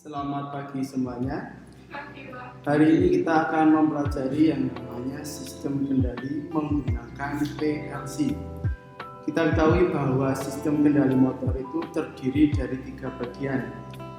Selamat pagi semuanya. Pagi, Pak. Hari ini kita akan mempelajari yang namanya sistem kendali menggunakan PLC. Kita ketahui bahwa sistem kendali motor itu terdiri dari 3 bagian.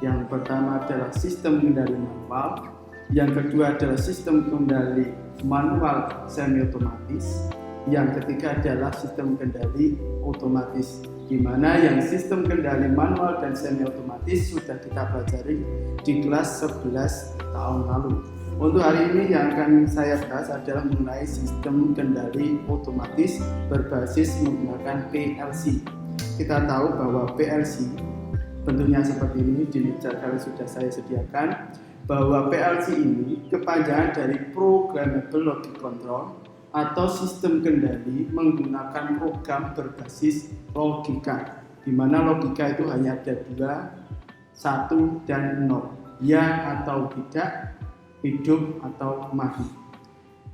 Yang pertama adalah sistem kendali manual, yang kedua adalah sistem kendali manual semi otomatis, yang ketiga adalah sistem kendali otomatis, di mana yang sistem kendali manual dan semi otomatis sudah kita pelajari di kelas 11 tahun lalu. Untuk hari ini yang akan saya bahas adalah mengenai sistem kendali otomatis berbasis menggunakan PLC. Kita tahu bahwa PLC bentuknya seperti ini, di meja kalian sudah saya sediakan, bahwa PLC ini kepanjangan dari Programmable Logic Control atau sistem kendali menggunakan program berbasis logika, di mana logika itu hanya ada 2, 1 dan 0, ya atau tidak, hidup atau mati.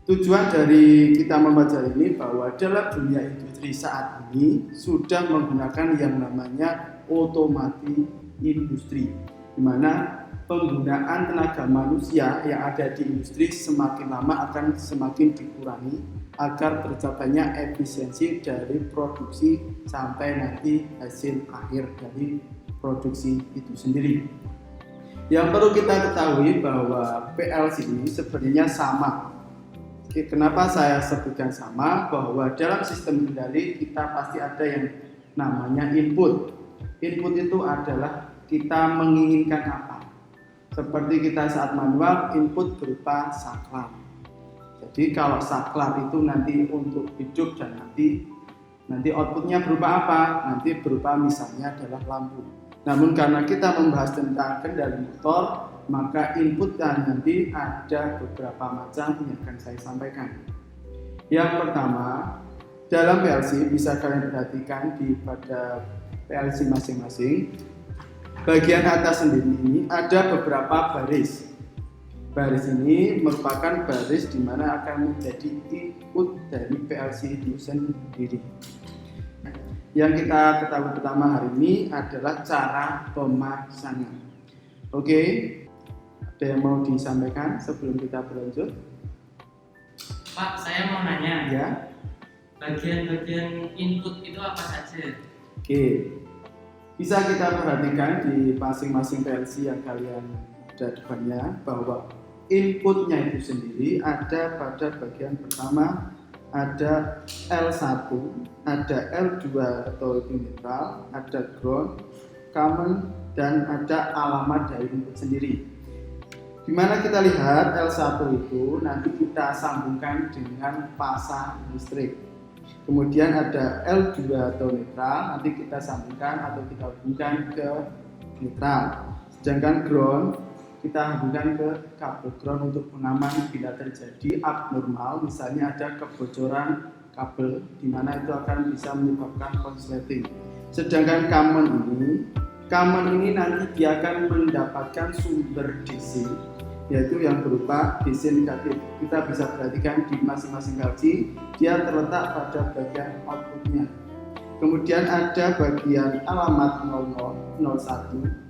Tujuan dari kita membaca ini bahwa dalam dunia industri saat ini sudah menggunakan yang namanya otomatis industri, di mana penggunaan tenaga manusia yang ada di industri semakin lama akan semakin dikurangi agar tercapainya efisiensi dari produksi sampai nanti hasil akhir dari produksi itu sendiri. Yang perlu kita ketahui bahwa PLC ini sebenarnya sama. Kenapa saya sebutkan sama? Bahwa dalam sistem kendali kita pasti ada yang namanya input. Input itu adalah kita menginginkan apa. Seperti kita saat manual, input berupa saklar. Jadi kalau saklar itu nanti untuk hidup dan nanti outputnya berupa apa? Nanti berupa misalnya adalah lampu. Namun karena kita membahas tentang kendali motor, maka input dan nanti ada beberapa macam yang akan saya sampaikan. Yang pertama, dalam PLC bisa kalian perhatikan pada PLC masing-masing, bagian atas sendiri ini ada beberapa baris. Baris ini merupakan baris di mana akan menjadi input dari PLC itu sendiri. Yang kita ketahui pertama hari ini adalah cara pemasangan. Oke, ada yang mau disampaikan sebelum kita berlanjut? Pak, saya mau nanya. Ya. Bagian-bagian input itu apa saja? Oke. Bisa kita perhatikan di masing-masing PLC yang kalian ada depannya bahwa inputnya itu sendiri ada pada bagian pertama ada L1, ada L2 atau itu netral, ada ground, common, dan ada alamat dari input sendiri. Dimana kita lihat L1 itu nanti kita sambungkan dengan pasang listrik. Kemudian ada L2 atau netral, nanti kita sambungkan atau kita hubungkan ke netral. Sedangkan ground kita hubungkan ke kabel ground untuk pengaman bila terjadi abnormal, misalnya ada kebocoran kabel, di mana itu akan bisa menyebabkan konsleting. Sedangkan common ini nanti dia akan mendapatkan sumber DC, yaitu yang berupa DC negatif. Kita bisa perhatikan di masing-masing PLC dia terletak pada bagian outputnya. Kemudian ada bagian alamat 00, 01,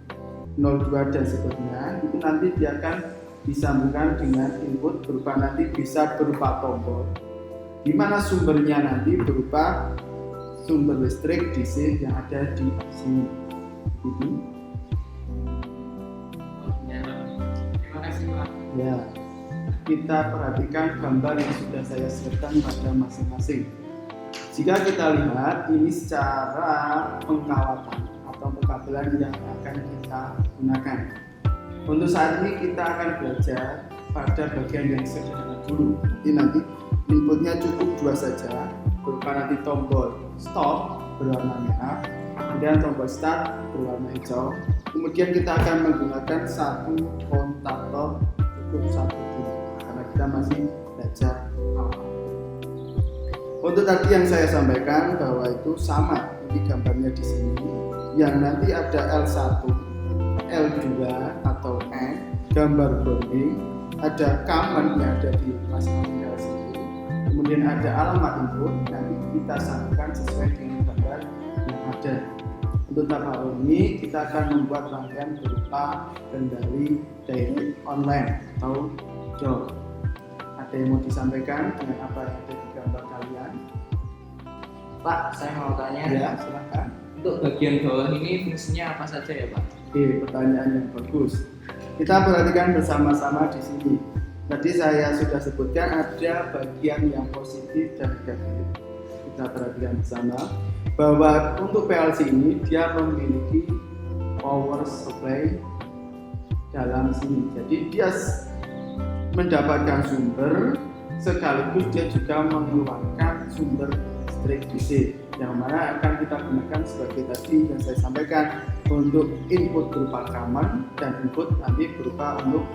02 dan seterusnya, itu nanti dia akan disambungkan dengan input berupa nanti bisa berupa tombol, di mana sumbernya nanti berupa sumber listrik DC yang ada di sini. Terima kasih, Pak. Ya, kita perhatikan gambar yang sudah saya siapkan pada masing-masing. Jika kita lihat ini secara pengkawatan atau pengkabelan yang akan kita gunakan. Untuk saat ini kita akan belajar pada bagian yang sederhana dulu. Nanti inputnya cukup 2 saja, berupa nanti tombol stop berwarna merah, kemudian tombol start berwarna hijau. Kemudian kita akan menggunakan satu kontaktor cukup 1 karena kita masih belajar awal. Untuk tadi yang saya sampaikan bahwa itu sama, ini gambarnya di sini. Yang nanti ada L1, L2 atau N, gambar bonding, ada common yang ada di masing-masing PLC. Kemudian ada alamat input, nanti kita sambungkan sesuai dengan gambar yang ada. Untuk tahap awal ini kita akan membuat rangkaian berupa kendali direct online atau job. Ada yang mau disampaikan dengan apa yang ada di gambar kalian? Pak, saya mau tanya. Ya, silakan. Untuk bagian bawah ini fungsinya apa saja ya, Pak? Oke, pertanyaan yang bagus. Kita perhatikan bersama-sama di sini. Tadi saya sudah sebutkan ada bagian yang positif dan negatif. Kita perhatikan bersama bahwa untuk PLC ini dia memiliki power supply dalam sini. Jadi dia mendapatkan sumber sekaligus dia juga mengeluarkan sumber listrik DC yang mana akan kita gunakan sebagai tadi yang saya sampaikan untuk input berupa command dan input nanti berupa untuk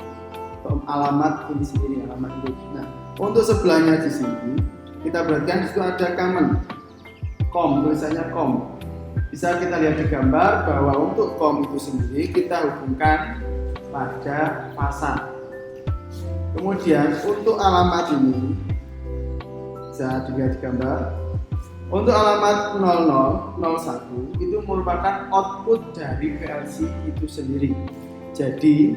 alamat ini sendiri, alamat input. Nah, untuk sebelahnya di sini kita perhatikan itu ada command COM, tulisannya COM. Bisa kita lihat di gambar bahwa untuk COM itu sendiri kita hubungkan pada fasa. Kemudian untuk alamat ini bisa dilihat di gambar. Untuk alamat 0001 itu merupakan output dari PLC itu sendiri. Jadi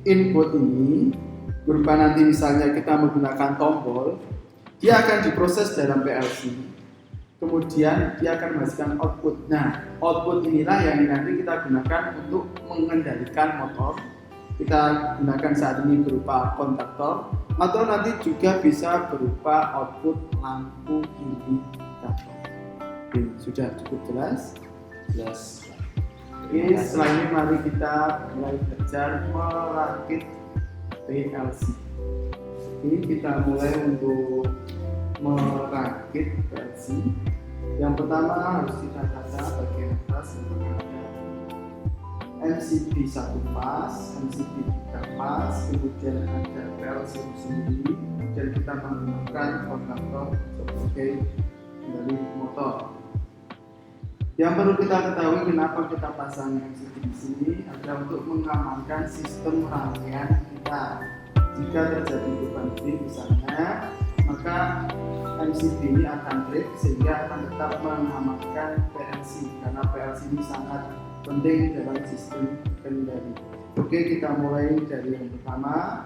input ini berupa nanti misalnya kita menggunakan tombol, dia akan diproses dalam PLC. Kemudian dia akan menghasilkan output. Nah, output inilah yang nanti kita gunakan untuk mengendalikan motor. Kita gunakan saat ini berupa kontaktor atau nanti juga bisa berupa output lampu indikator. Oke, sudah cukup jelas? Jelas. Oke, setelah ini mari kita mulai belajar merakit PLC. Ini kita mulai untuk merakit PLC. Yang pertama harus kita tata bagian atas untuk ada MCB 1 pas, MCB 3 pas, kemudian ada PLC sendiri, dan kita menggunakan kontaktor sebagai kendali motor. Yang perlu kita ketahui kenapa kita pasang MCB di sini adalah untuk mengamankan sistem rangkaian kita. Jika terjadi beban lebih misalnya, maka MCB ini akan trip sehingga akan tetap mengamankan PLC karena PLC ini sangat penting dalam sistem kendali. Oke, kita mulai dari yang pertama.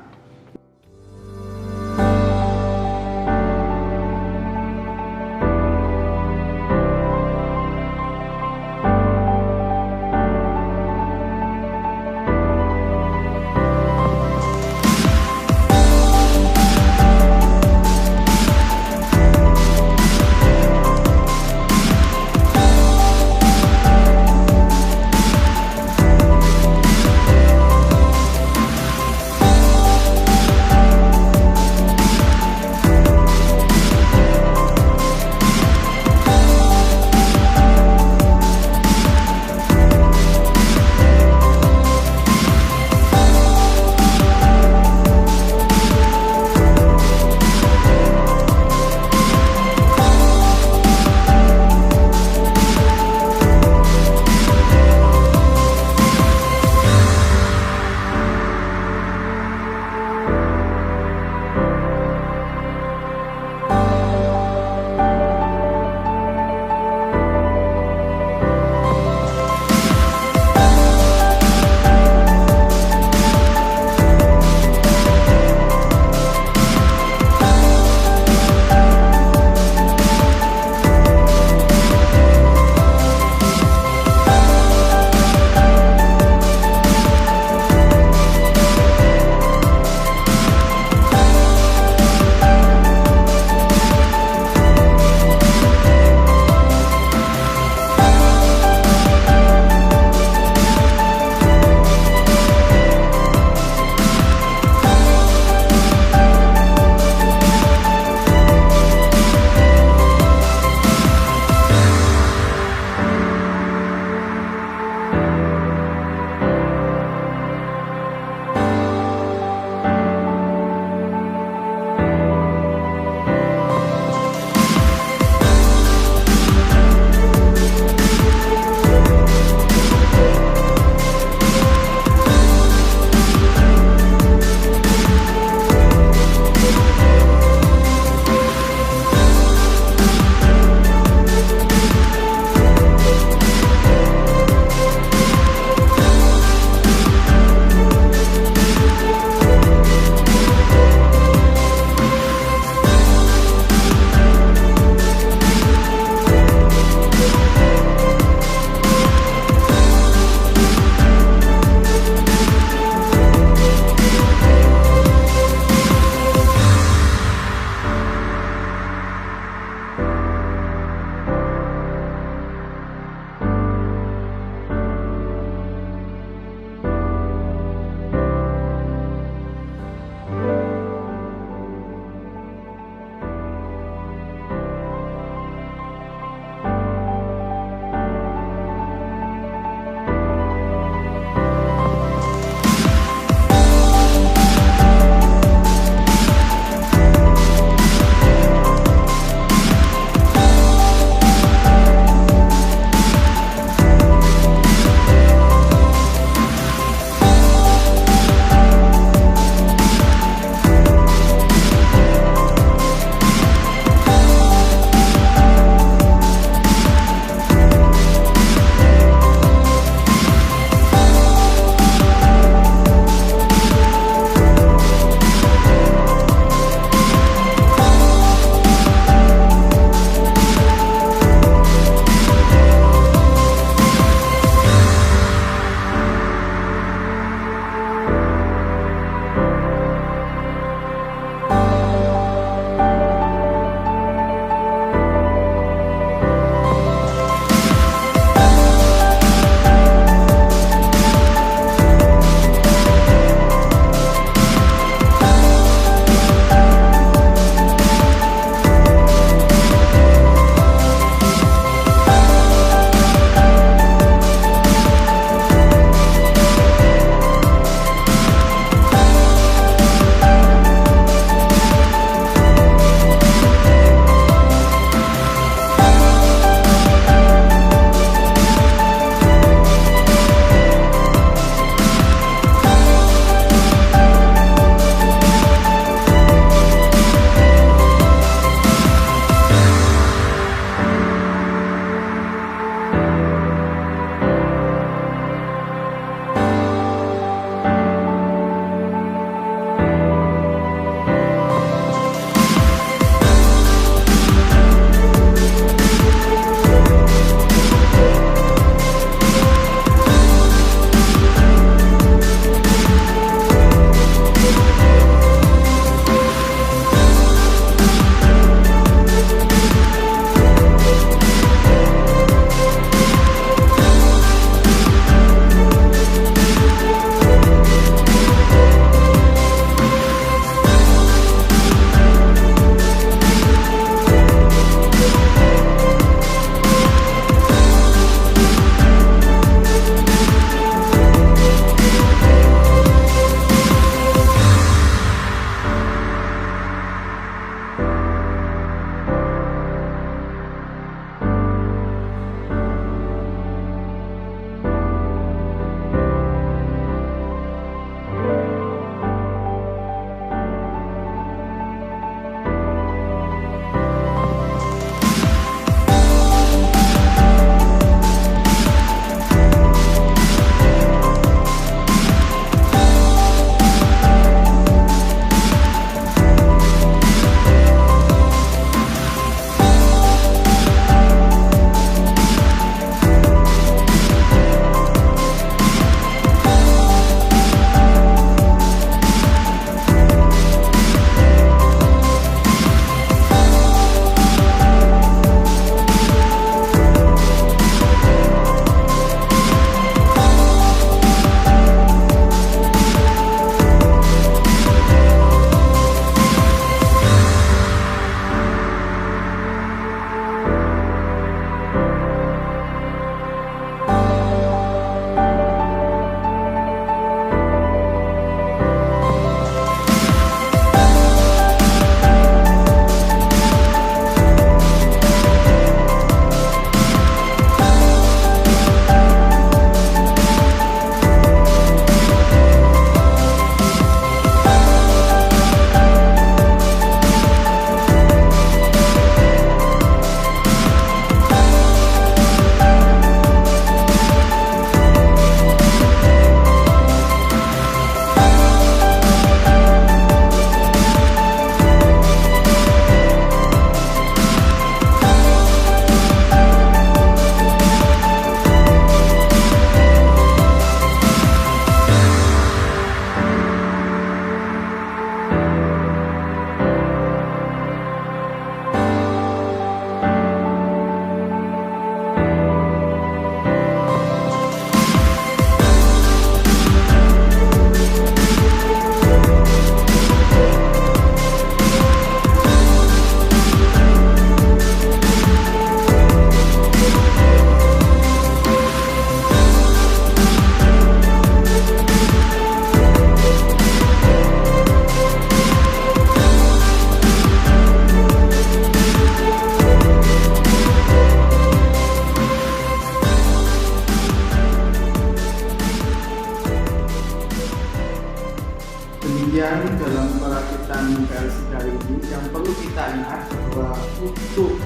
demikian dalam perakitan PLC kali ini, yang perlu kita ingat bahwa untuk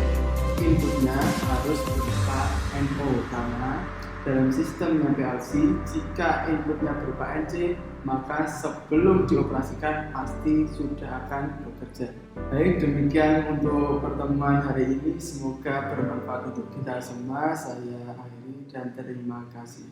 inputnya harus berupa NO, karena dalam sistemnya PLC jika inputnya berupa NC maka sebelum dioperasikan pasti sudah akan bekerja. Baik, demikian untuk pertemuan hari ini, semoga bermanfaat untuk kita semua. Saya akhiri dan terima kasih.